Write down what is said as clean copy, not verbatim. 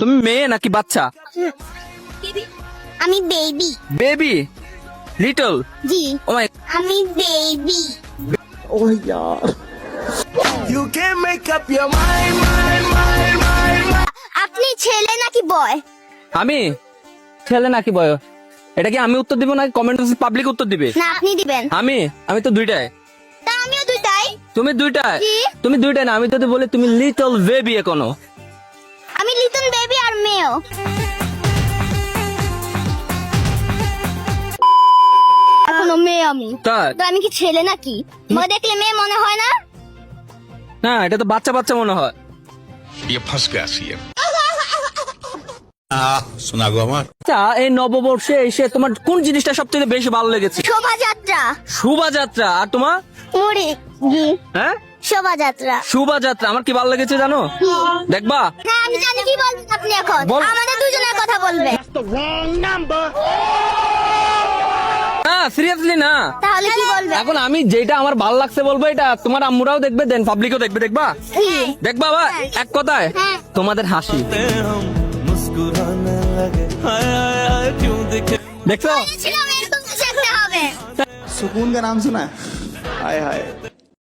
তুমি মেয়ে নাকি বাচ্চা? আমি বেবি। বেবি? লিটল? জি ও মাই, আমি baby. You can make up your mind. আপনি ছেলে নাকি বয়? আমি ছেলে নাকি বয়? এটা কি আমি উত্তর দিব নাকি কমেন্ট পাবলিক উত্তর দিবে? না আপনি দিবেন। আমি তো দুইটাই। তা আমিও দুইটাই। তুমি দুইটাই? কি? তুমি দুইটাই না, আমি যদি বলি তুমি লিটল বেবি এখনো। আমি লিটল বেবি আর মেয়েও। এখনো মেয়ে আমি। তাই? তো আমি কি ছেলে নাকি? মা দেখলে মেয়ে মনে হয় না? না, এটা তো বাচ্চা বাচ্চা মনে হয়। ये फंस गया सीएम। सुना गो আমার আচ্ছা, এই নববর্ষে এসে তোমার কোন জিনিসটা সবচেয়ে বেশি ভালো লেগেছে? শোভাযাত্রা। শোভাযাত্রা। আর তোমার? মুড়ি ঘি। হ্যাঁ, শোভাযাত্রা। শোভাযাত্রা আমার কি ভালো লেগেছে জানো? দেখবা? হ্যাঁ আমি জানি কি বলবেন আপনি এখন। বল। আমাদের দুজনের কথা বলবে। না, সিরিয়াসলি না। তাহলে কি বলবে? এখন আমি যেটা আমার ভালো লাগছে বলবো, এটা তোমার আম্মুরাও দেখবে, দেন পাবলিকও দেখবে। দেখবা? কি? দেখবা বা এক কথায় হ্যাঁ। তোমাদের হাসি। मुस्कुराने लगे हाय हाय हाय क्यों दिखे দেখছো? বলেছিলাম এরকম কিছু একটা হবে। सुकून का नाम सुना है? हाय हाय